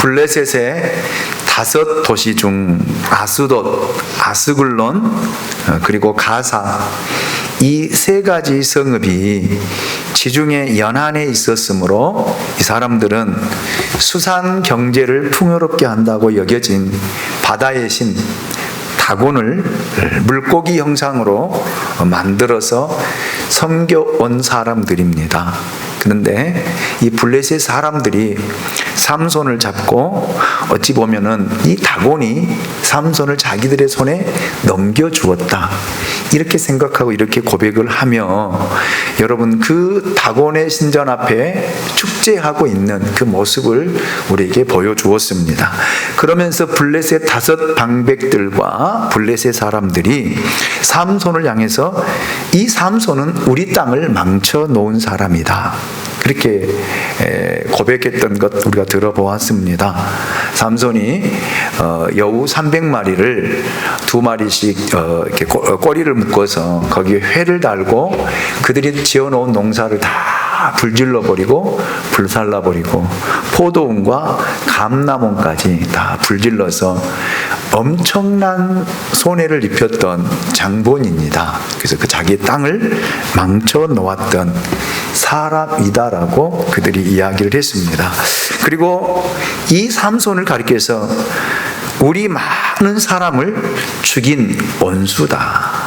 블레셋의 5도시 중 아스돗, 아스글론, 그리고 가사, 이 3가지 성읍이 지중해 연안에 있었으므로 이 사람들은 수산 경제를 풍요롭게 한다고 여겨진 바다의 신 다곤을 물고기 형상으로 만들어서 섬겨온 사람들입니다. 그런데 이 블레셋 사람들이 삼손을 잡고 어찌 보면은 이 다곤이 삼손을 자기들의 손에 넘겨주었다, 이렇게 생각하고 이렇게 고백을 하며, 여러분 그 다곤의 신전 앞에 축제하고 있는 그 모습을 우리에게 보여주었습니다. 그러면서 블레셋 5 방백들과 블레셋 사람들이 삼손을 향해서 이 삼손은 우리 땅을 망쳐 놓은 사람이다, 그렇게 고백했던 것 우리가 들어보았습니다. 삼손이 여우 300마리를 2마리씩 이렇게 꼬리를 묶어서 거기에 회를 달고 그들이 지어놓은 농사를 다 불질러 버리고 불살라 버리고 포도원과 감람원까지 다 불질러서 엄청난 손해를 입혔던 장본입니다. 그래서 그 자기 땅을 망쳐 놓았던 사람이다라고 그들이 이야기를 했습니다. 그리고 이 삼손을 가리켜서 우리 많은 사람을 죽인 원수다.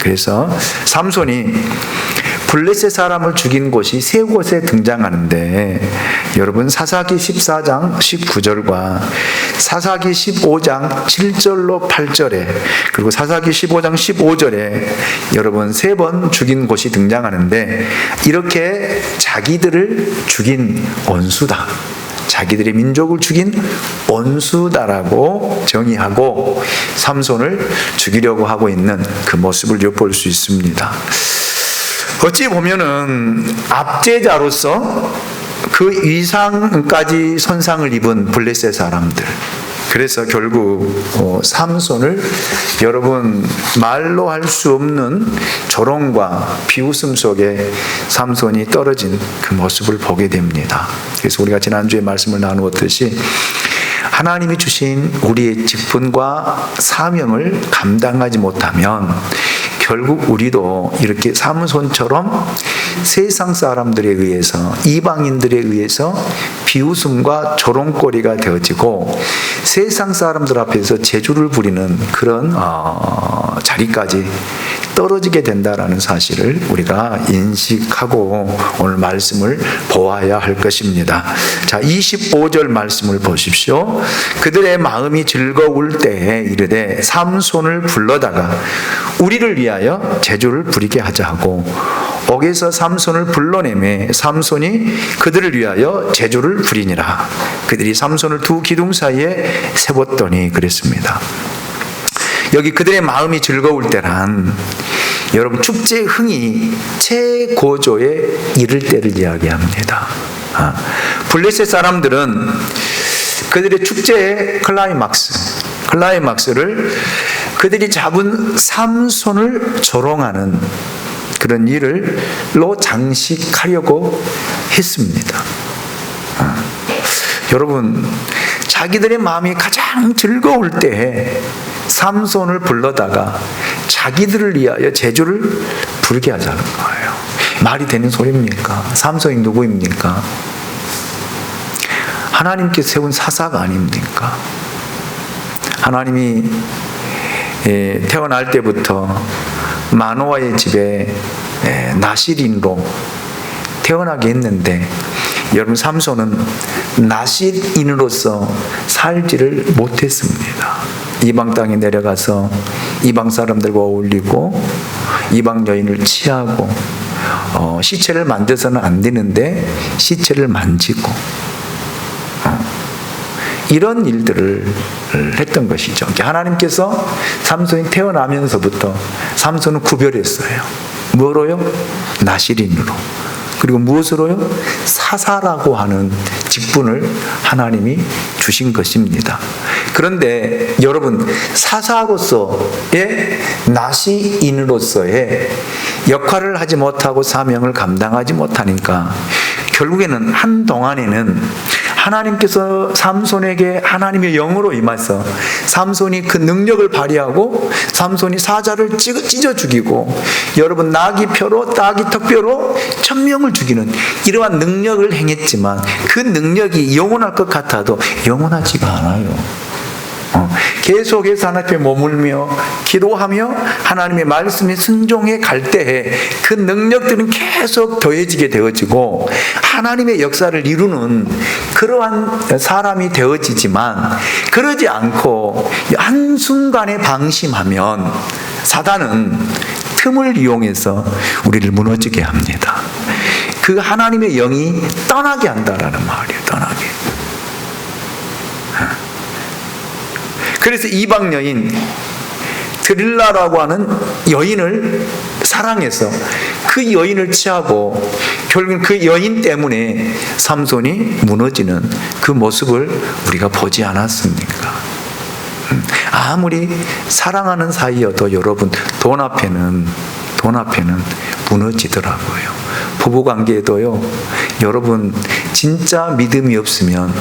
그래서 삼손이 블레셋 사람을 죽인 곳이 3곳에 등장하는데, 여러분 사사기 14장 19절과 사사기 15장 7절로 8절에 그리고 사사기 15장 15절에 여러분 3번 죽인 곳이 등장하는데, 이렇게 자기들을 죽인 원수다, 자기들의 민족을 죽인 원수다라고 정의하고 삼손을 죽이려고 하고 있는 그 모습을 엿볼 수 있습니다. 어찌 보면은 압제자로서 그 위상까지 손상을 입은 블레셋 사람들, 그래서 결국 삼손을 여러분 말로 할 수 없는 조롱과 비웃음 속에 삼손이 떨어진 그 모습을 보게 됩니다. 그래서 우리가 지난주에 말씀을 나누었듯이 하나님이 주신 우리의 직분과 사명을 감당하지 못하면 결국 우리도 이렇게 삼손처럼 세상 사람들에 의해서, 이방인들에 의해서 비웃음과 조롱거리가 되어지고 세상 사람들 앞에서 재주를 부리는 그런 자리까지 떨어지게 된다라는 사실을 우리가 인식하고 오늘 말씀을 보아야 할 것입니다. 자, 25절 말씀을 보십시오. 그들의 마음이 즐거울 때에 이르되 삼손을 불러다가 우리를 위하여 재주를 부리게 하자 하고 옥에서 삼손을 불러내매 삼손이 그들을 위하여 재주를 부리니라. 그들이 삼손을 2 기둥 사이에 세웠더니 그랬습니다. 여기 그들의 마음이 즐거울 때란 여러분 축제의 흥이 최고조에 이를 때를 이야기합니다. 블레셋 사람들은 그들의 축제의 클라이막스를 그들이 잡은 삼손을 조롱하는 그런 일로 장식하려고 했습니다. 여러분, 자기들의 마음이 가장 즐거울 때에 삼손을 불러다가 자기들을 위하여 재주를 부르게 하자는 거예요. 말이 되는 소리입니까? 삼손이 누구입니까? 하나님께서 세운 사사가 아닙니까? 하나님이 태어날 때부터 마노아의 집에 나실인으로 태어나게 했는데, 여러분 삼손은 나실인으로서 살지를 못했습니다. 이방 땅에 내려가서 이방 사람들과 어울리고 이방 여인을 취하고 시체를 만져서는 안 되는데 시체를 만지고 이런 일들을 했던 것이죠. 하나님께서 삼손이 태어나면서부터 삼손은 구별했어요. 뭐로요? 나실인으로. 그리고 무엇으로요? 사사라고 하는 직분을 하나님이 주신 것입니다. 그런데 여러분, 사사로서의 나시인으로서의 역할을 하지 못하고 사명을 감당하지 못하니까 결국에는 한동안에는 하나님께서 삼손에게 하나님의 영으로 임해서 삼손이 그 능력을 발휘하고 삼손이 사자를 찢어 죽이고 여러분 나귀 뼈로 따귀 턱뼈로 1000명을 죽이는 이러한 능력을 행했지만 그 능력이 영원할 것 같아도 영원하지가 않아요. 계속해서 하나님 앞에 머물며 기도하며 하나님의 말씀에 순종해 갈 때에 그 능력들은 계속 더해지게 되어지고 하나님의 역사를 이루는 그러한 사람이 되어지지만 그러지 않고 한순간에 방심하면 사단은 틈을 이용해서 우리를 무너지게 합니다. 그 하나님의 영이 떠나게 한다라는 말이에요. 떠나게. 그래서 이방 여인 드릴라라고 하는 여인을 사랑해서 그 여인을 취하고 결국은 그 여인 때문에 삼손이 무너지는 그 모습을 우리가 보지 않았습니까? 아무리 사랑하는 사이여도 여러분 돈 앞에는 무너지더라고요. 부부관계에도요. 여러분 진짜 믿음이 없으면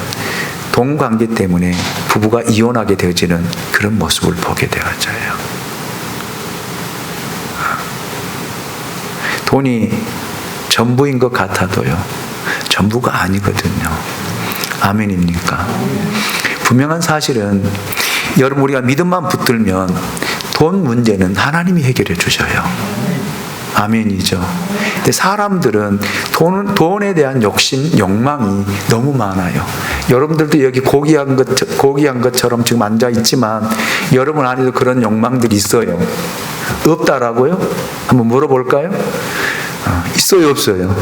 돈 관계 때문에 부부가 이혼하게 되어지는 그런 모습을 보게 되어져요. 돈이 전부인 것 같아도요. 전부가 아니거든요. 아멘입니까? 분명한 사실은 여러분 우리가 믿음만 붙들면 돈 문제는 하나님이 해결해 주셔요. 아멘이죠. 근데 사람들은 돈에 대한 욕심, 욕망이 너무 많아요. 여러분들도 여기 고귀한 것처럼 지금 앉아 있지만 여러분 안에도 그런 욕망들이 있어요. 없다라고요? 한번 물어볼까요? 있어요, 없어요?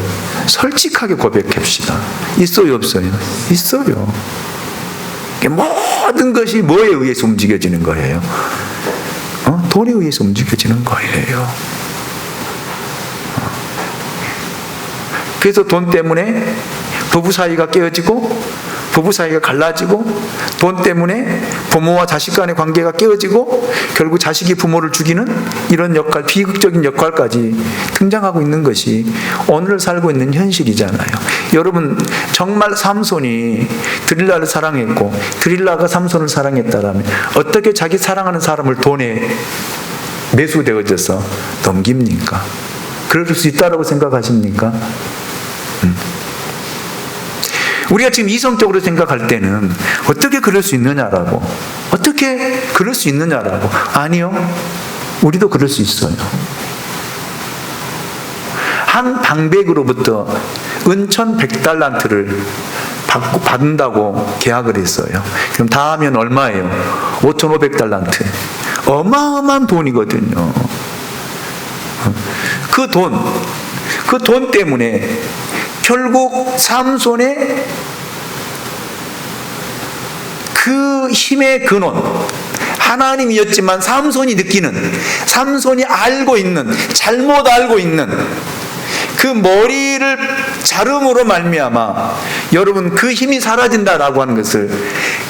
솔직하게 고백합시다. 있어요, 없어요? 있어요. 모든 것이 뭐에 의해서 움직여지는 거예요? 돈에 의해서 움직여지는 거예요. 그래서 돈 때문에 부부 사이가 깨어지고 부부 사이가 갈라지고 돈 때문에 부모와 자식 간의 관계가 깨어지고 결국 자식이 부모를 죽이는 이런 역할, 비극적인 역할까지 등장하고 있는 것이 오늘 살고 있는 현실이잖아요. 여러분 정말 삼손이 드릴라를 사랑했고 드릴라가 삼손을 사랑했다라면 어떻게 자기 사랑하는 사람을 돈에 매수되어져서 넘깁니까? 그럴 수 있다고 생각하십니까? 우리가 지금 이성적으로 생각할 때는 어떻게 그럴 수 있느냐라고 아니요, 우리도 그럴 수 있어요. 한 방백으로부터 은천 100달란트를 받는다고 계약을 했어요. 그럼 다 하면 얼마예요? 5,500달란트. 어마어마한 돈이거든요. 그 돈 때문에 결국 삼손의 그 힘의 근원 하나님이었지만 삼손이 느끼는, 삼손이 알고 있는, 잘못 알고 있는 그 머리를 자름으로 말미암아 여러분 그 힘이 사라진다라고 하는 것을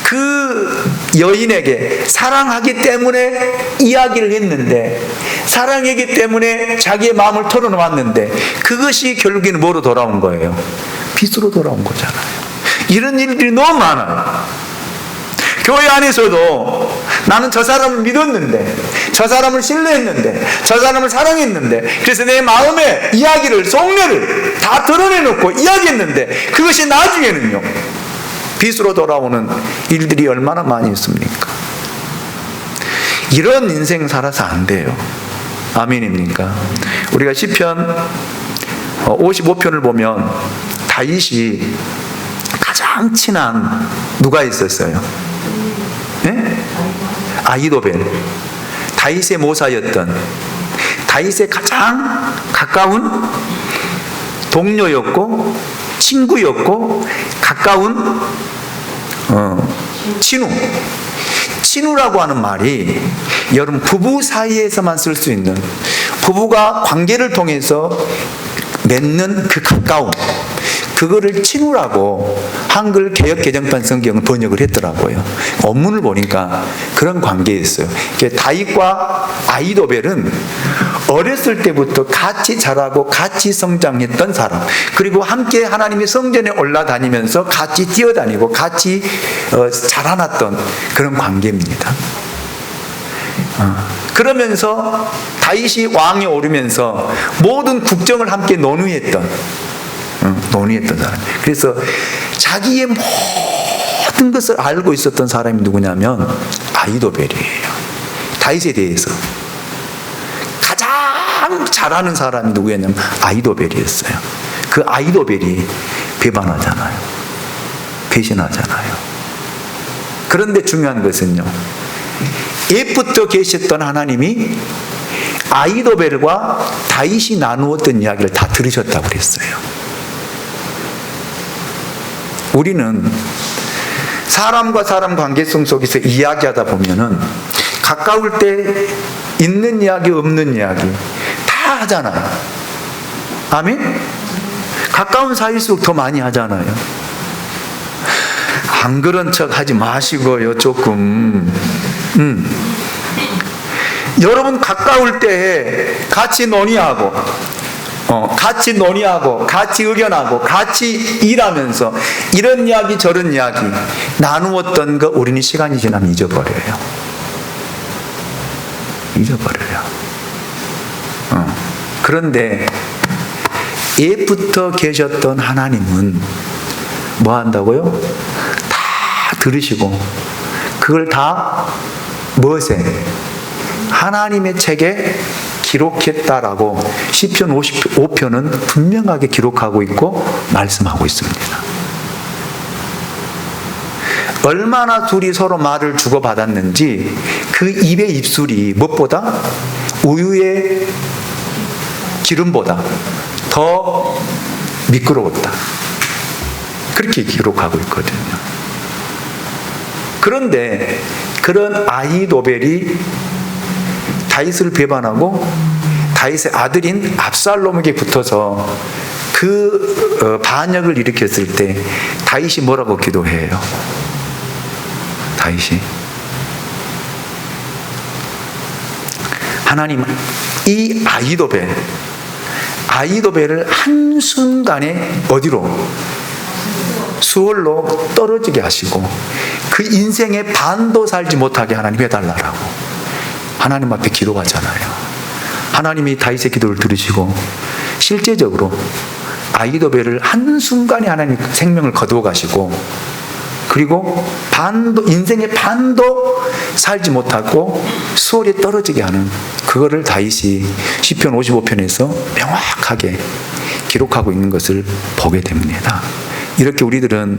그 여인에게 사랑하기 때문에 이야기를 했는데, 사랑하기 때문에 자기의 마음을 털어놓았는데 그것이 결국에는 뭐로 돌아온 거예요? 빚으로 돌아온 거잖아요. 이런 일들이 너무 많아요. 교회 안에서도 나는 저 사람을 믿었는데, 저 사람을 신뢰했는데, 저 사람을 사랑했는데, 그래서 내 마음의 이야기를, 속내를 다 드러내놓고 이야기했는데 그것이 나중에는요 빚으로 돌아오는 일들이 얼마나 많이 있습니까? 이런 인생 살아서 안 돼요. 아멘입니까? 우리가 시편 55편을 보면 다윗이 가장 친한 누가 있었어요? 네? 아히도벨. 다윗의 모사였던, 다윗의 가장 가까운 동료였고 친구였고 가까운 친우라고 하는 말이 여러분 부부 사이에서만 쓸 수 있는, 부부가 관계를 통해서 맺는 그 가까움, 그거를 친우라고 한글 개역개정판 성경을 번역을 했더라고요. 원문을 보니까 그런 관계였어요. 다윗과 아히도벨은 어렸을 때부터 같이 자라고 같이 성장했던 사람, 그리고 함께 하나님의 성전에 올라다니면서 같이 뛰어다니고 같이 자라났던 그런 관계입니다. 그러면서 다윗이 왕에 오르면서 모든 국정을 함께 논의했던 사람. 그래서 자기의 모든 것을 알고 있었던 사람이 누구냐면 아히도벨이에요. 다윗에 대해서 가장 잘 아는 사람이 누구였냐면 아히도벨이었어요. 그 아히도벨이 배반하잖아요. 배신하잖아요. 그런데 중요한 것은요, 옛부터 계셨던 하나님이 아히도벨과 다윗이 나누었던 이야기를 다 들으셨다고 그랬어요. 우리는 사람과 사람 관계성 속에서 이야기하다 보면은 가까울 때 있는 이야기 없는 이야기 다 하잖아요. 아멘? 가까운 사이일수록 더 많이 하잖아요. 안 그런 척 하지 마시고요, 조금. 여러분 가까울 때 같이 논의하고 같이 의견하고 같이 일하면서 이런 이야기 저런 이야기 나누었던 거 우리는 시간이 지나면 잊어버려요. 그런데 옛부터 계셨던 하나님은 뭐 한다고요? 다 들으시고 그걸 다 무엇에? 하나님의 책에 기록했다라고 시편 55편은 분명하게 기록하고 있고 말씀하고 있습니다. 얼마나 둘이 서로 말을 주고받았는지 그 입의 입술이 무엇보다 우유의 기름보다 더 미끄러웠다. 그렇게 기록하고 있거든요. 그런데 그런 아히도벨이 다윗을 배반하고 다윗의 아들인 압살롬에게 붙어서 그 반역을 일으켰을 때 다윗이 뭐라고 기도해요? 다윗이 하나님, 이 아히도벨을 한순간에 어디로? 수월로 떨어지게 하시고 그 인생의 반도 살지 못하게 하나님 해달라고 하나님 앞에 기도하잖아요. 하나님이 다윗의 기도를 들으시고 실제적으로 아히도벨을 한순간에 하나님 생명을 거두어 가시고 그리고 인생의 반도 살지 못하고 수월에 떨어지게 하는 그거를 다윗이 시편 55편에서 명확하게 기록하고 있는 것을 보게 됩니다. 이렇게 우리들은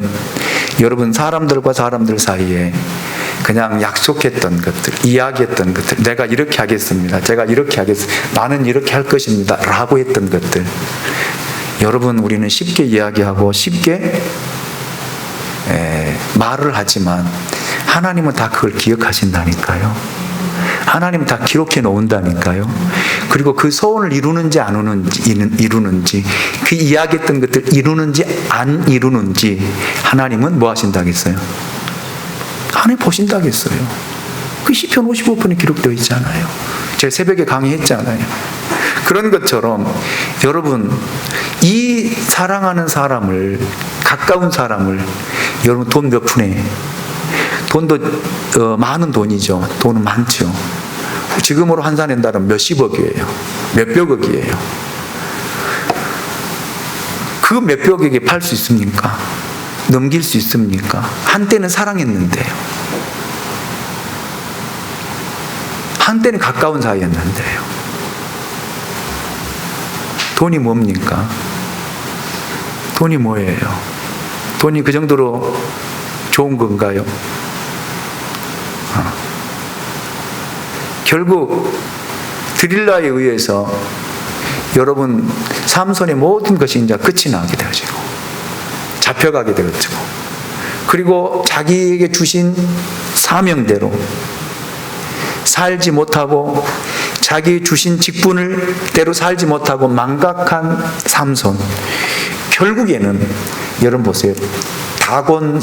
여러분 사람들과 사람들 사이에 그냥 약속했던 것들, 이야기했던 것들, 내가 이렇게 하겠습니다, 제가 이렇게 하겠습니다, 나는 이렇게 할 것입니다 라고 했던 것들, 여러분 우리는 쉽게 이야기하고 쉽게 말을 하지만 하나님은 다 그걸 기억하신다니까요. 하나님은 다 기록해 놓은다니까요. 그리고 그 소원을 이루는지 안 이루는지, 그 이야기했던 것들 이루는지 안 이루는지 하나님은 뭐 하신다겠어요? 하나님 보신다겠어요. 그 시편 55편에 기록되어 있잖아요. 제가 새벽에 강의했잖아요. 그런 것처럼 여러분 이 사랑하는 사람을, 가까운 사람을, 여러분 돈 몇 푼에, 돈도 많은 돈이죠. 돈은 많죠. 지금으로 환산한다면 몇십억이에요. 몇백억이에요. 그 몇백억에 팔 수 있습니까? 넘길 수 있습니까? 한때는 사랑했는데요. 한때는 가까운 사이였는데요. 돈이 뭡니까? 돈이 뭐예요? 돈이 그 정도로 좋은 건가요? 결국 드릴라에 의해서 여러분 삼손의 모든 것이 이제 끝이 나게 되어지고 잡혀가게 되어지고, 그리고 자기에게 주신 사명대로 살지 못하고 자기 주신 직분대로 살지 못하고 망각한 삼손, 결국에는 여러분 보세요. 다곤의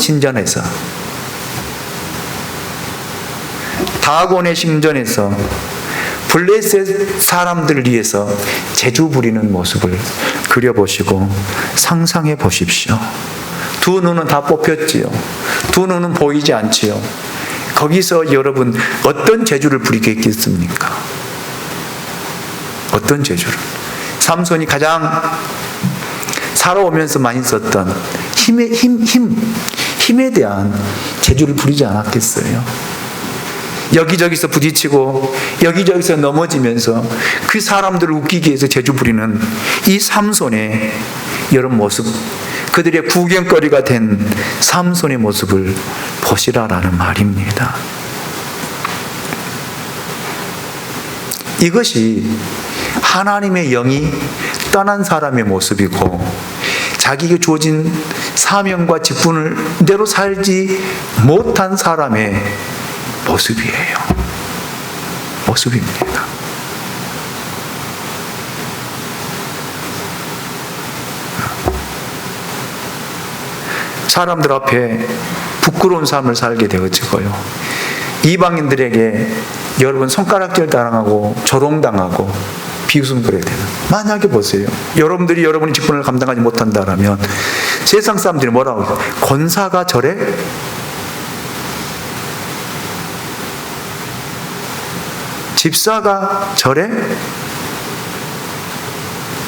신전에서 블레셋 사람들을 위해서 재주 부리는 모습을 그려보시고 상상해 보십시오. 두 눈은 다 뽑혔지요. 두 눈은 보이지 않지요. 거기서 여러분 어떤 재주를 부리겠습니까? 어떤 재주를? 삼손이 가장 살아오면서 많이 썼던 힘에 대한 재주를 부리지 않았겠어요? 여기저기서 부딪히고 여기저기서 넘어지면서 그 사람들을 웃기기 위해서 재주 부리는 이 삼손의 이런 모습, 그들의 구경거리가 된 삼손의 모습을 보시라라는 말입니다. 이것이 하나님의 영이 떠난 사람의 모습이고 자기에게 주어진 사명과 직분을 대로 살지 못한 사람의 모습이에요. 모습입니다. 사람들 앞에 부끄러운 삶을 살게 되어지고요. 이방인들에게 여러분 손가락질 당하고 조롱당하고 비웃음거려야 되는. 만약에 보세요. 여러분들이 여러분의 직분을 감당하지 못한다면 세상 사람들이 뭐라고 해요? 권사가 저래? 집사가 저래?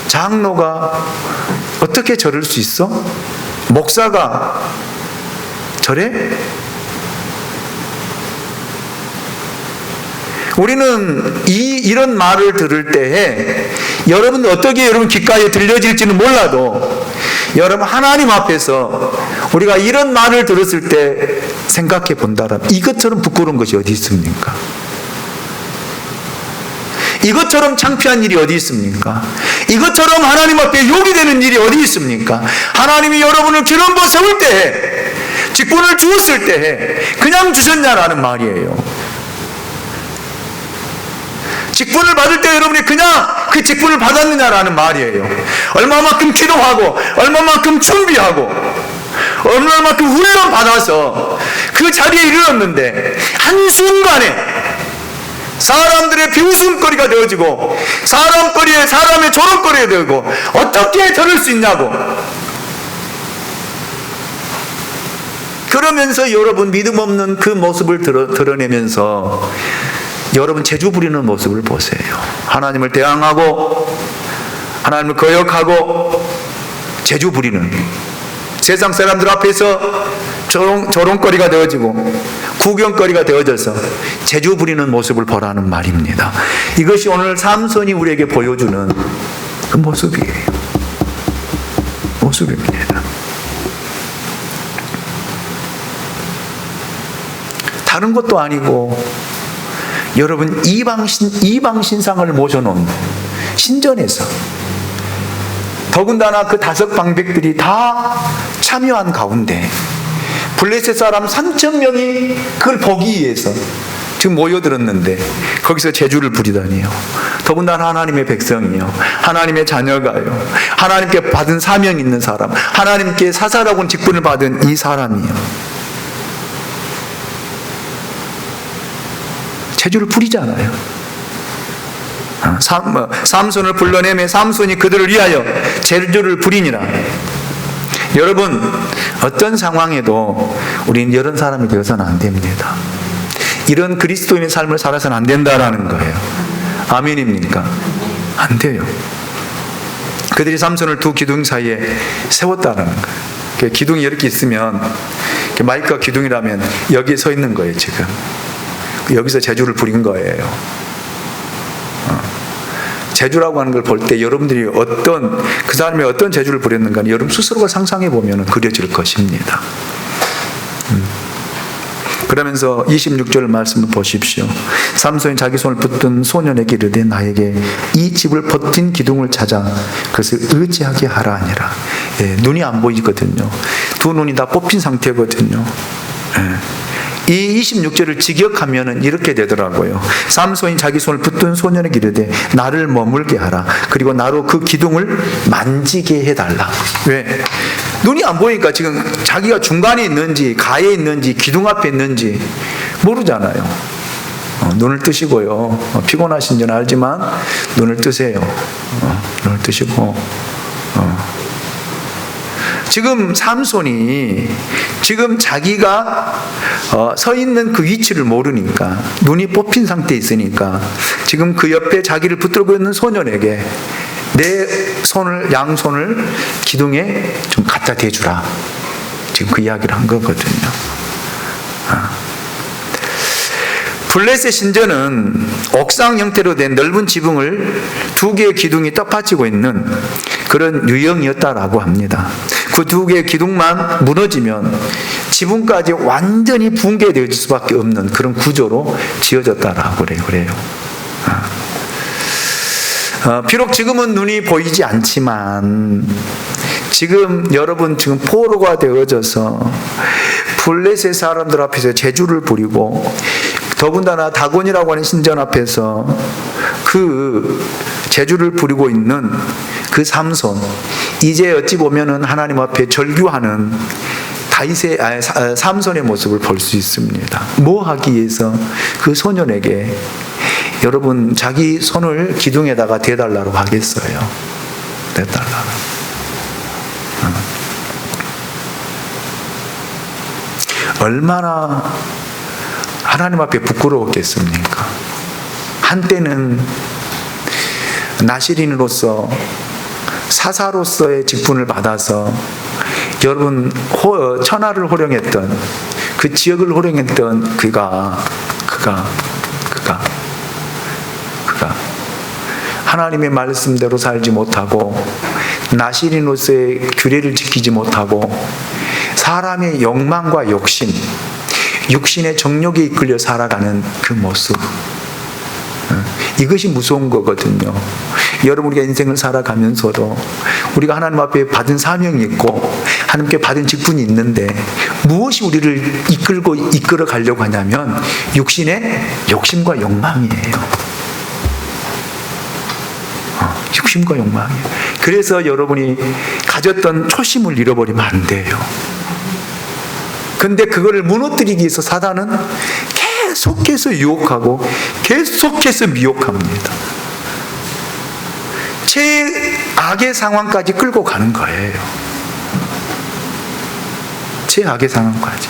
장로가 어떻게 저럴 수 있어? 목사가 저래? 우리는 이런 말을 들을 때에 여러분 어떻게 여러분 귓가에 들려질지는 몰라도 여러분 하나님 앞에서 우리가 이런 말을 들었을 때 생각해 본다면 이것처럼 부끄러운 것이 어디 있습니까? 이것처럼 창피한 일이 어디 있습니까? 이것처럼 하나님 앞에 욕이 되는 일이 어디 있습니까? 하나님이 여러분을 기름 부어 세울 때에, 직분을 주었을 때에 그냥 주셨냐라는 말이에요. 직분을 받을 때 여러분이 그냥 그 직분을 받았느냐라는 말이에요. 얼마만큼 기도하고 얼마만큼 준비하고 얼마만큼 훈련 받아서 그 자리에 이르렀는데 한순간에 사람들의 비웃음거리가 되어지고 사람의 조롱거리가 되고 어떻게 저럴 수 있냐고. 그러면서 여러분 믿음 없는 그 모습을 드러내면서 여러분 재주 부리는 모습을 보세요. 하나님을 대항하고 하나님을 거역하고 재주 부리는, 세상 사람들 앞에서 조롱거리가 되어지고 구경거리가 되어져서 재주 부리는 모습을 보라는 말입니다. 이것이 오늘 삼손이 우리에게 보여주는 그 모습이에요. 모습입니다. 다른 것도 아니고 여러분 이방 신상을 모셔놓은 신전에서 더군다나 그 5방백들이 다 참여한 가운데 블레셋 사람 3,000명이 그걸 보기 위해서 지금 모여들었는데 거기서 재주를 부리다니요. 더군다나 하나님의 백성이요, 하나님의 자녀가요, 하나님께 받은 사명 있는 사람, 하나님께 사사라고는 직분을 받은 이 사람이요, 재주를 부리잖아요. 삼손을 불러내매 삼손이 그들을 위하여 재주를 부리니라. 여러분 어떤 상황에도 우리는 이런 사람이 되어서는 안 됩니다. 이런 그리스도인의 삶을 살아서는 안 된다라는 거예요. 아멘입니까? 안 돼요. 그들이 삼손을 두 기둥 사이에 세웠다라는 거예요. 기둥이 이렇게 있으면 마이크가 기둥이라면 여기에 서 있는 거예요. 지금 여기서 재주를 부린 거예요. 재주라고 하는 걸 볼 때 여러분들이 그 사람이 어떤 재주를 부렸는가 여러분 스스로가 상상해 보면 그려질 것입니다. 그러면서 26절 말씀을 보십시오. 삼손이 자기 손을 붙든 소년에게 이르되 나에게 이 집을 버틴 기둥을 찾아 그것을 의지하게 하라 하니라. 눈이 안 보이거든요. 두 눈이 다 뽑힌 상태거든요. 이 26절을 직역하면 이렇게 되더라고요. 삼손이 자기 손을 붙든 소년에게 이르되 나를 머물게 하라. 그리고 나로 그 기둥을 만지게 해달라. 왜? 눈이 안 보이니까 지금 자기가 중간에 있는지 가에 있는지 기둥 앞에 있는지 모르잖아요. 눈을 뜨시고요. 피곤하신 줄 알지만 눈을 뜨세요. 눈을 뜨시고 지금 삼손이 지금 자기가 서 있는 그 위치를 모르니까 눈이 뽑힌 상태에 있으니까 지금 그 옆에 자기를 붙들고 있는 소년에게 내 손을 양손을 기둥에 좀 갖다 대주라. 지금 그 이야기를 한 거거든요. 블레셋 신전은 옥상 형태로 된 넓은 지붕을 두 개의 기둥이 떡받치고 있는 그런 유형이었다라고 합니다. 그 두 개의 기둥만 무너지면 지붕까지 완전히 붕괴될 수밖에 없는 그런 구조로 지어졌다라고 그래요. 비록 지금은 눈이 보이지 않지만 지금 여러분 지금 포로가 되어져서 블레셋 사람들 앞에서 재주를 부리고 더군다나 다곤이라고 하는 신전 앞에서 그 재주를 부리고 있는 그 삼손, 이제 어찌 보면은 하나님 앞에 절규하는 삼손의 모습을 볼 수 있습니다. 뭐 하기 위해서 그 소년에게 여러분 자기 손을 기둥에다가 대달라고 하겠어요. 대달라고. 얼마나 하나님 앞에 부끄러웠겠습니까? 한때는 나시린으로서 사사로서의 직분을 받아서 여러분 천하를 호령했던 그 지역을 호령했던 그가 하나님의 말씀대로 살지 못하고 나시린으로서의 규례를 지키지 못하고 사람의 욕망과 욕심, 육신의 정욕에 이끌려 살아가는 그 모습, 이것이 무서운 거거든요. 여러분, 우리가 인생을 살아가면서도 우리가 하나님 앞에 받은 사명이 있고 하나님께 받은 직분이 있는데 무엇이 우리를 이끌어 가려고 하냐면 육신의 욕심과 욕망이에요. 욕심과 욕망이에요. 그래서 여러분이 가졌던 초심을 잃어버리면 안 돼요. 근데 그거를 무너뜨리기 위해서 사단은 계속해서 유혹하고 계속해서 미혹합니다. 최악의 상황까지 끌고 가는 거예요. 최악의 상황까지.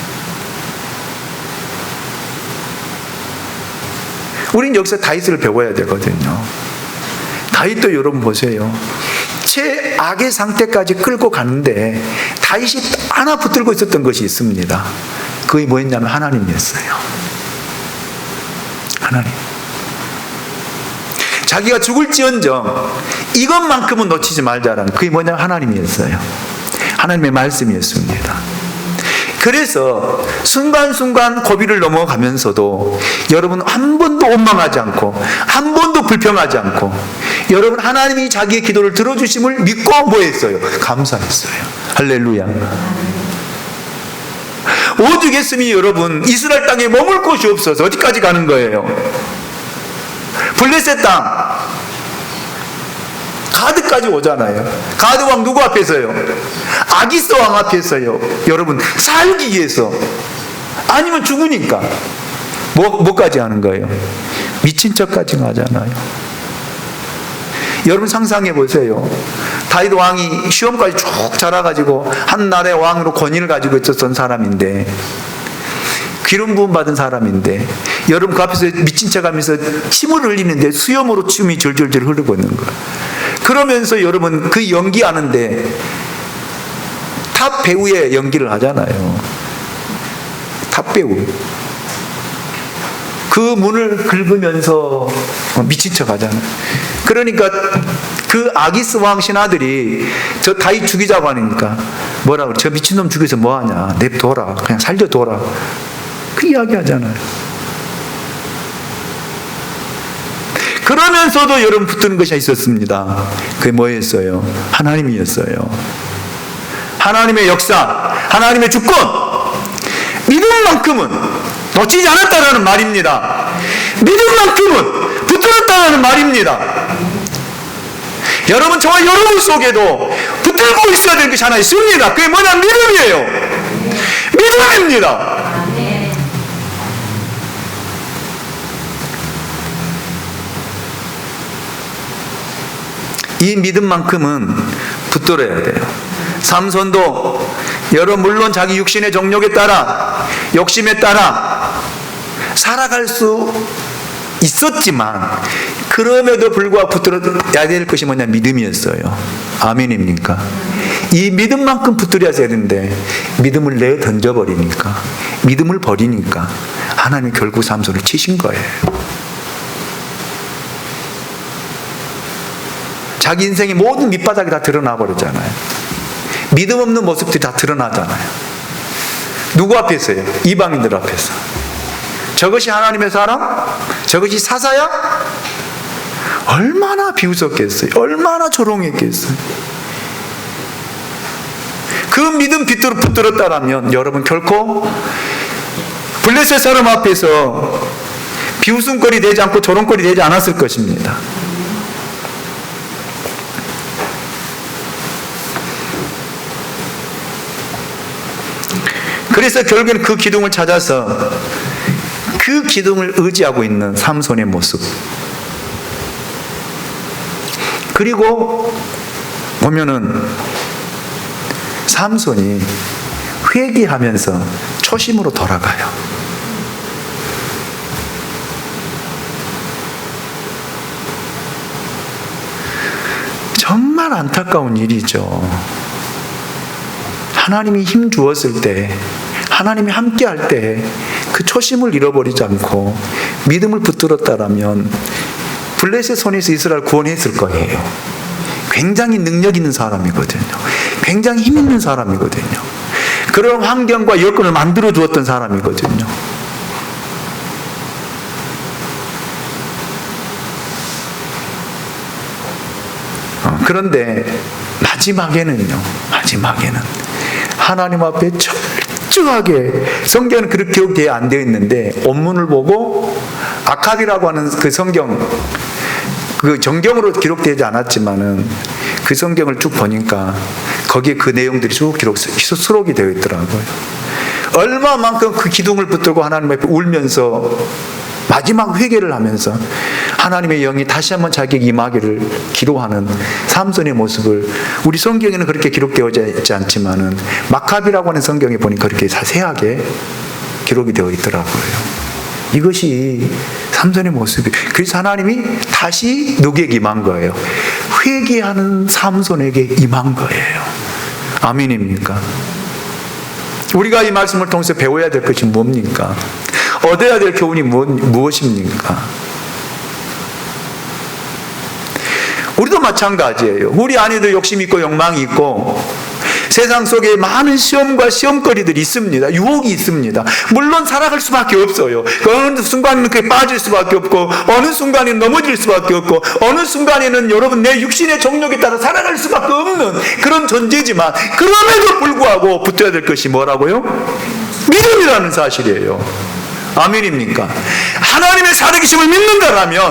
우린 여기서 다윗을 배워야 되거든요. 다윗도 여러분 보세요. 최악의 상태까지 끌고 가는데 다윗이 하나 붙들고 있었던 것이 있습니다. 그게 뭐였냐면 하나님이었어요. 하나님. 자기가 죽을지언정 이것만큼은 놓치지 말자라는, 그게 뭐냐면 하나님이었어요. 하나님의 말씀이었습니다. 그래서 순간순간 고비를 넘어가면서도 여러분 한 번도 원망하지 않고 한 번도 불평하지 않고 여러분 하나님이 자기의 기도를 들어주심을 믿고 뭐 했어요? 감사했어요. 할렐루야. 오죽했으면 여러분 이스라엘 땅에 머물 곳이 없어서 어디까지 가는 거예요? 블레셋 땅 가드까지 오잖아요. 가드 왕 누구 앞에서요? 아기스 왕 앞에서요. 여러분 살기 위해서, 아니면 죽으니까 뭐까지 하는 거예요? 미친 척까지 하잖아요. 여러분 상상해 보세요. 다윗 왕이 시험까지 쭉 자라가지고 한 나라의 왕으로 권위를 가지고 있었던 사람인데, 기름 부음 받은 사람인데, 여러분 그 앞에서 미친 척하면서 침을 흘리는데 수염으로 침이 절절절 흐르고 있는 거예요. 그러면서 여러분 그 연기하는데 탑 배우의 연기를 하잖아요. 탑 배우. 그 문을 긁으면서 미친 척 하잖아요. 그러니까 그 아기스 왕 신하들이 저 다윗 죽이자고 하니까 뭐라 그래? 저 미친놈 죽여서 뭐하냐? 냅둬라. 그냥 살려둬라. 그 이야기 하잖아요. 그러면서도 여러분 붙드는 것이 있었습니다. 그게 뭐였어요? 하나님이었어요. 하나님의 역사, 하나님의 주권, 믿음만큼은 놓치지 않았다라는 말입니다. 믿음만큼은 붙들었다라는 말입니다. 여러분, 저와 여러분 속에도 붙들고 있어야 될 것이 하나 있습니다. 그게 뭐냐? 믿음이에요. 믿음입니다. 이 믿음만큼은 붙들어야 돼요. 삼손도 물론 자기 육신의 정욕에 따라, 욕심에 따라 살아갈 수 있었지만 그럼에도 불구하고 붙들어야 될 것이 뭐냐? 믿음이었어요. 아멘입니까? 이 믿음만큼 붙들어야 되는데 믿음을 내어 던져버리니까, 믿음을 버리니까 하나님이 결국 삼손을 치신 거예요. 자기 인생의 모든 밑바닥이 다 드러나 버렸잖아요. 믿음 없는 모습들이 다 드러나잖아요. 누구 앞에서요? 이방인들 앞에서. 저것이 하나님의 사람? 저것이 사사야? 얼마나 비웃었겠어요. 얼마나 조롱했겠어요. 그 믿음 빛으로 붙들었다라면 여러분 결코 블레셋 사람 앞에서 비웃음거리 되지 않고 조롱거리 되지 않았을 것입니다. 그래서 결국에는 그 기둥을 찾아서 그 기둥을 의지하고 있는 삼손의 모습. 그리고 보면은 삼손이 회개하면서 초심으로 돌아가요. 정말 안타까운 일이죠. 하나님이 힘 주었을 때, 하나님이 함께 할 때 그 초심을 잃어버리지 않고 믿음을 붙들었다라면 블레셋 손에서 이스라엘 구원했을 거예요. 굉장히 능력 있는 사람이거든요. 굉장히 힘 있는 사람이거든요. 그런 환경과 여건을 만들어 주었던 사람이거든요. 그런데 마지막에는 하나님 앞에 철저하게, 성경은 그렇게 기록되어 안 되어 있는데 원문을 보고 아캅이라고 하는 그 성경, 그 정경으로 기록되지 않았지만은 그 성경을 쭉 보니까 거기에 그 내용들이 쭉 수록이 되어 있더라고요. 얼마만큼 그 기둥을 붙들고 하나님 앞에 울면서 마지막 회개를 하면서 하나님의 영이 다시 한번 자기에게 임하기를 기도하는 삼손의 모습을 우리 성경에는 그렇게 기록되어 있지 않지만은 마카비라고 하는 성경에 보니까 그렇게 자세하게 기록이 되어 있더라고요. 이것이 삼손의 모습이에요. 그래서 하나님이 다시 누구에게 임한 거예요? 회개하는 삼손에게 임한 거예요. 아멘입니까? 우리가 이 말씀을 통해서 배워야 될 것이 뭡니까? 얻어야 될 교훈이 무엇입니까? 우리도 마찬가지예요. 우리 안에도 욕심이 있고 욕망이 있고 세상 속에 많은 시험과 시험거리들이 있습니다. 유혹이 있습니다. 물론 살아갈 수밖에 없어요. 어느 순간에는 그게 빠질 수밖에 없고 어느 순간에는 넘어질 수밖에 없고 어느 순간에는 여러분 내 육신의 정욕에 따라 살아갈 수밖에 없는 그런 존재지만 그럼에도 불구하고 붙어야 될 것이 뭐라고요? 믿음이라는 사실이에요. 아멘입니까? 하나님의 살아계심을 믿는다라면,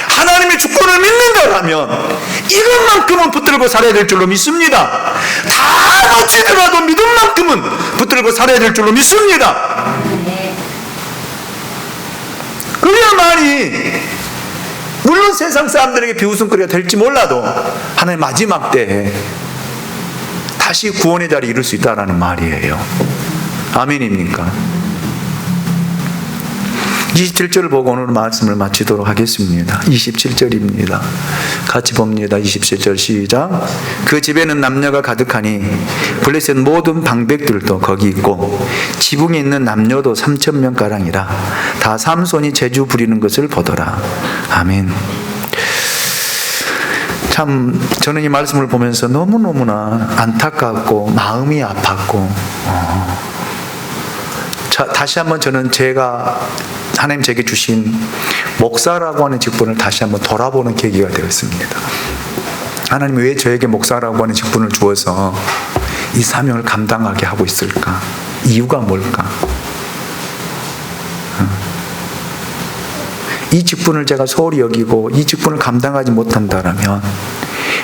하나님의 주권을 믿는다라면 이것만큼은 붙들고 살아야 될 줄로 믿습니다. 다 놓치더라도 믿음만큼은 붙들고 살아야 될 줄로 믿습니다. 그래야만이 물론 세상 사람들에게 비웃음거리가 될지 몰라도 하나님 마지막 때에 다시 구원의 자리에 이룰 수 있다는 말이에요. 아멘입니까? 27절을 보고 오늘 말씀을 마치도록 하겠습니다. 27절입니다. 같이 봅니다. 27절 시작. 그 집에는 남녀가 가득하니 블레셋 모든 방백들도 거기 있고 지붕에 있는 남녀도 3,000명가량이라 다 삼손이 재주 부리는 것을 보더라. 아멘. 참 저는 이 말씀을 보면서 너무너무나 안타깝고 마음이 아팠고 다시 한번 저는 하나님 제게 주신 목사라고 하는 직분을 다시 한번 돌아보는 계기가 되었습니다. 하나님 왜 저에게 목사라고 하는 직분을 주어서 이 사명을 감당하게 하고 있을까? 이유가 뭘까? 이 직분을 제가 소홀히 여기고 이 직분을 감당하지 못한다면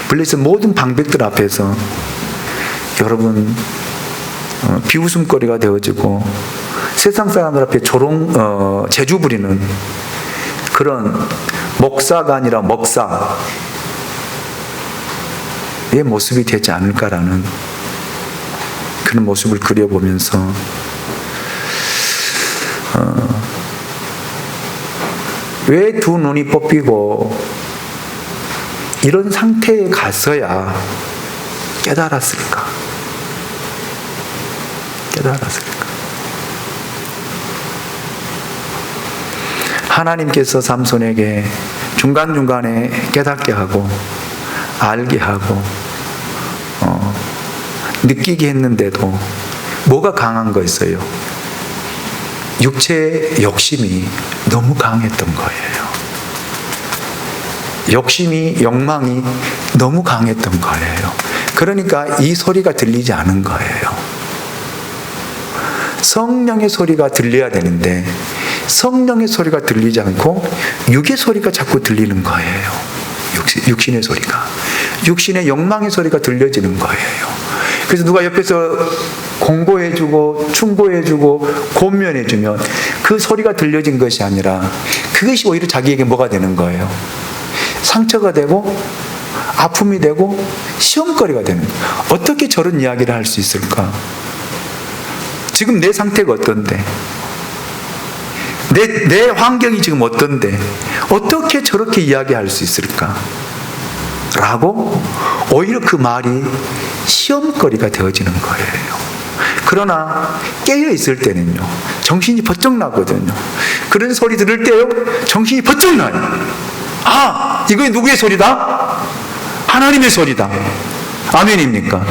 블레셋 모든 방백들 앞에서 여러분 비웃음거리가 되어지고 세상 사람들 앞에 재주 부리는 그런 목사가 아니라 먹사, 모습이 되지 않을까라는 그런 모습을 그려보면서 왜 두 눈이 뽑히고 이런 상태에 가서야 깨달았을까? 하나님께서 삼손에게 중간중간에 깨닫게 하고 알게 하고 느끼게 했는데도 뭐가 강한 거였어요? 육체의 욕심이 너무 강했던 거예요. 욕심이, 욕망이 너무 강했던 거예요. 그러니까 이 소리가 들리지 않은 거예요. 성령의 소리가 들려야 되는데 성령의 소리가 들리지 않고 육의 소리가 자꾸 들리는 거예요. 육신의 소리가. 육신의 욕망의 소리가 들려지는 거예요. 그래서 누가 옆에서 공고해주고 충고해주고 권면해주면 그 소리가 들려진 것이 아니라 그것이 오히려 자기에게 뭐가 되는 거예요? 상처가 되고 아픔이 되고 시험거리가 되는 거예요. 어떻게 저런 이야기를 할 수 있을까? 지금 내 상태가 어떤데? 내 환경이 지금 어떤데? 어떻게 저렇게 이야기할 수 있을까? 라고 오히려 그 말이 시험거리가 되어지는 거예요. 그러나 깨어있을 때는요, 정신이 번쩍 나거든요. 그런 소리 들을 때요, 정신이 번쩍 나요. 아, 이거 누구의 소리다? 하나님의 소리다. 아멘입니까?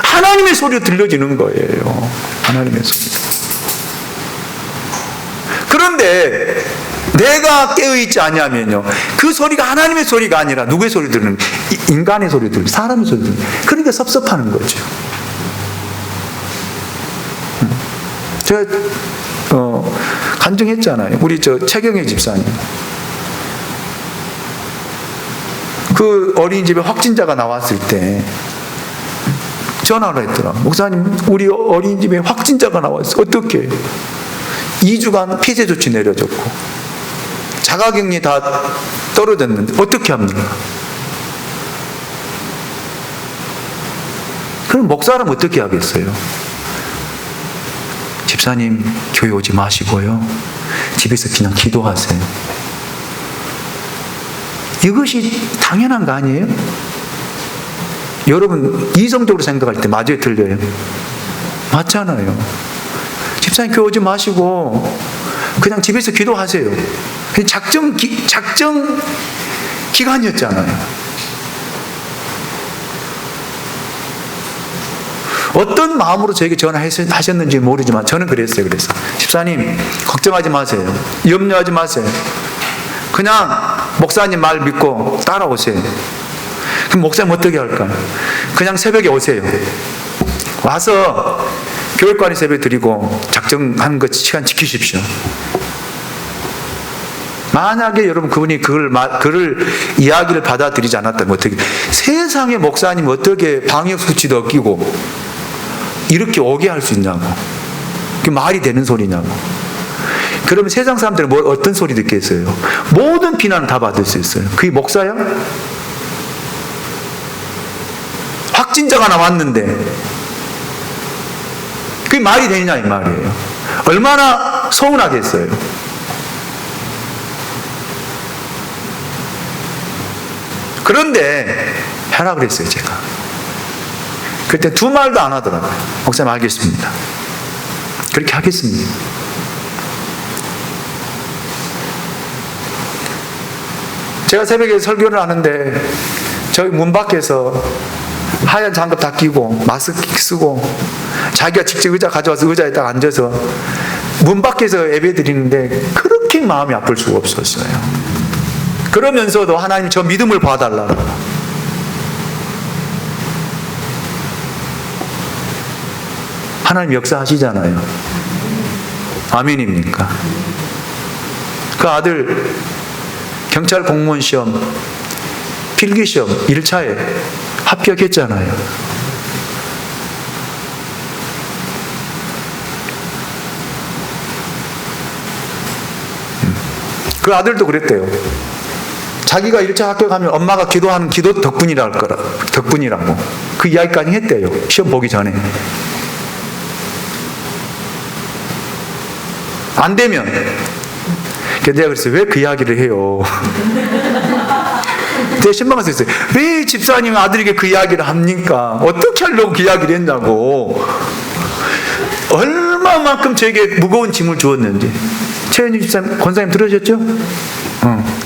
하나님의 소리가 들려지는 거예요. 하나님의 소리가. 그런데 내가 깨어있지 않냐면요, 그 소리가 하나님의 소리가 아니라 누구의 소리 들는, 인간의 소리 들는, 사람의 소리 들는. 그러니까 섭섭하는 거죠. 제가 간증했잖아요. 우리 최경혜 집사님. 그 어린이집에 확진자가 나왔을 때 전화를 했더라. 목사님, 우리 어린이집에 확진자가 나왔어. 어떻게? 2주간 폐쇄 조치 내려졌고 자가격리 다 떨어졌는데 어떻게 합니까? 그럼 목사라면 어떻게 하겠어요? 집사님, 교회 오지 마시고요, 집에서 그냥 기도하세요. 이것이 당연한 거 아니에요? 여러분, 이성적으로 생각할 때 맞아요, 틀려요? 맞잖아요. 집사님, 교회 오지 마시고 그냥 집에서 기도하세요. 작정 기간이었잖아요. 어떤 마음으로 저에게 전화하셨는지 모르지만 저는 그랬어요. 그래서 집사님, 걱정하지 마세요. 염려하지 마세요. 그냥 목사님 말 믿고 따라오세요. 그럼 목사님 어떻게 할까요? 그냥 새벽에 오세요. 와서 교회관리 세배 드리고 작정한 것 시간 지키십시오. 만약에 여러분 그분이 그를 이야기를 받아들이지 않았다면 어떻게, 세상에 목사님 어떻게 방역수칙도 어기고 이렇게 오게 할 수 있냐고. 그게 말이 되는 소리냐고. 그러면 세상 사람들은 어떤 소리 듣겠어요? 모든 비난을 다 받을 수 있어요. 그게 목사야? 확진자가 나왔는데 그게 말이 되느냐 이 말이에요. 얼마나 서운하겠어요. 그런데 하라 그랬어요, 제가. 그때 두 말도 안 하더라고요. 목사님, 알겠습니다. 그렇게 하겠습니다. 제가 새벽에 설교를 하는데 저희 문 밖에서 하얀 장갑 다 끼고 마스크 쓰고 자기가 직접 의자 가져와서 의자에 딱 앉아서 문 밖에서 예배 드리는데 그렇게 마음이 아플 수가 없었어요. 그러면서도 하나님 저 믿음을 봐달라고. 하나님 역사하시잖아요. 아멘입니까? 그 아들 경찰 공무원 시험 필기시험 1차에 합격했잖아요. 그 아들도 그랬대요. 자기가 1차 학교 가면 엄마가 기도하는 기도 덕분이라고 그 이야기까지 했대요. 시험 보기 전에. 안 되면. 그래서 내가 그랬어요. 왜 그 이야기를 해요? 제가 신방에서 했어요. 왜 집사님 아들에게 그 이야기를 합니까? 어떻게 하려고 그 이야기를 했냐고. 얼마만큼 저에게 무거운 짐을 주었는지. 최현주 집사님, 권사님 들으셨죠?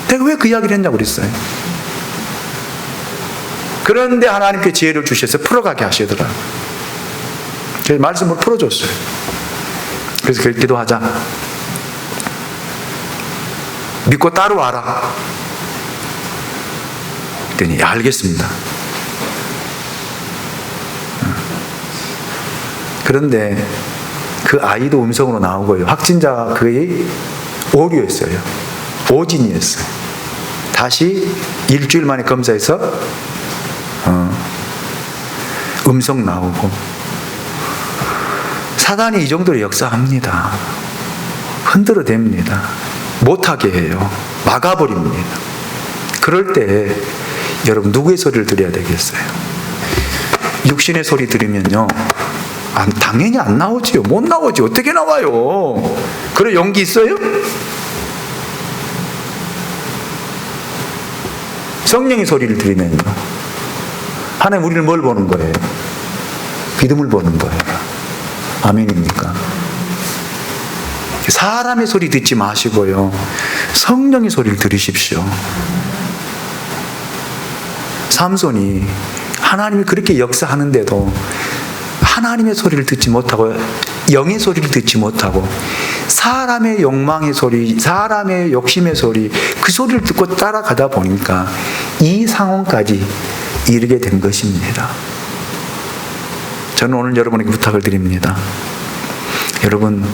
내가 왜 그 이야기를 했냐고 그랬어요. 그런데 하나님께 지혜를 주셔서 풀어가게 하시더라고요. 그래서 말씀을 풀어줬어요. 그래서 그렇게 기도하자. 믿고 따라와라. 그랬더니 알겠습니다. 그런데 그 아이도 음성으로 나오고요. 확진자가 거의 오류였어요. 오진이었어요. 다시 일주일 만에 검사해서 음성 나오고. 사단이 이 정도로 역사합니다. 흔들어 댑니다. 못하게 해요. 막아버립니다. 그럴 때 여러분 누구의 소리를 들어야 되겠어요? 육신의 소리 들으면요, 당연히 안 나오지요. 못 나오지. 어떻게 나와요? 그런 용기 있어요? 성령의 소리를 들으면요, 하나님 우리를 뭘 보는 거예요? 믿음을 보는 거예요. 아멘입니까? 사람의 소리 듣지 마시고요, 성령의 소리를 들으십시오. 삼손이 하나님이 그렇게 역사하는데도 하나님의 소리를 듣지 못하고 영의 소리를 듣지 못하고 사람의 욕망의 소리, 사람의 욕심의 소리, 그 소리를 듣고 따라가다 보니까 이 상황까지 이르게 된 것입니다. 저는 오늘 여러분에게 부탁을 드립니다. 여러분,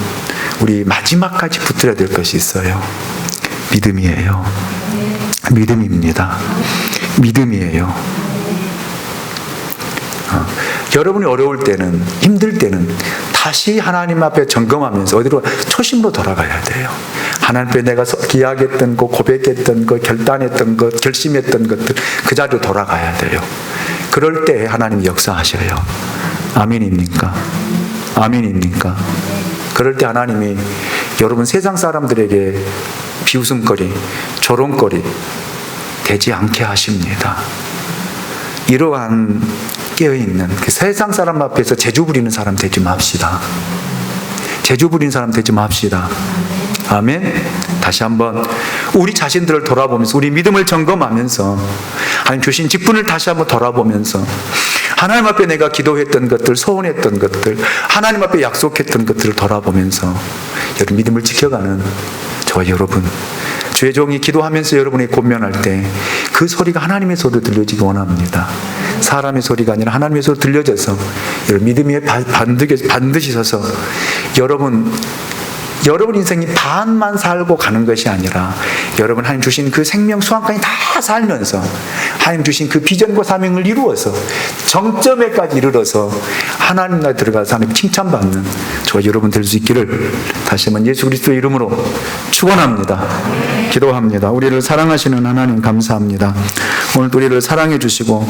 우리 마지막까지 붙들어야 될 것이 있어요. 믿음이에요. 믿음입니다. 믿음이에요. 여러분이 어려울 때는, 힘들 때는 다시 하나님 앞에 점검하면서 어디로? 초심으로 돌아가야 돼요. 하나님 앞에 내가 기약했던 것, 고백했던 것, 결단했던 것, 결심했던 것들, 그 자리로 돌아가야 돼요. 그럴 때 하나님이 역사하셔요. 아멘입니까? 아멘입니까? 그럴 때 하나님이 여러분 세상 사람들에게 비웃음거리, 조롱거리 되지 않게 하십니다. 이러한 깨어있는 그 세상 사람 앞에서 재주 부리는 사람 되지 맙시다. 재주 부리는 사람 되지 맙시다. 아멘. 다시 한번 우리 자신들을 돌아보면서, 우리 믿음을 점검하면서, 하나님 주신 직분을 다시 한번 돌아보면서, 하나님 앞에 내가 기도했던 것들, 소원했던 것들, 하나님 앞에 약속했던 것들을 돌아보면서 여러분 믿음을 지켜가는 저와 여러분, 주의 종이 기도하면서 여러분이 권면할 때 그 소리가 하나님의 소리로 들려지기 원합니다. 사람의 소리가 아니라 하나님의 소리로 들려져서 여러분 믿음이 반드시 서서 여러분 인생이 반만 살고 가는 것이 아니라 여러분 하나님 주신 그 생명 수완까지 다 살면서 하나님 주신 그 비전과 사명을 이루어서 정점에까지 이르러서 하나님 나라에 들어가서 하나님 칭찬받는 저와 여러분 될 수 있기를 다시 한번 예수 그리스도의 이름으로 축원합니다. 기도합니다. 우리를 사랑하시는 하나님 감사합니다. 오늘 우리를 사랑해 주시고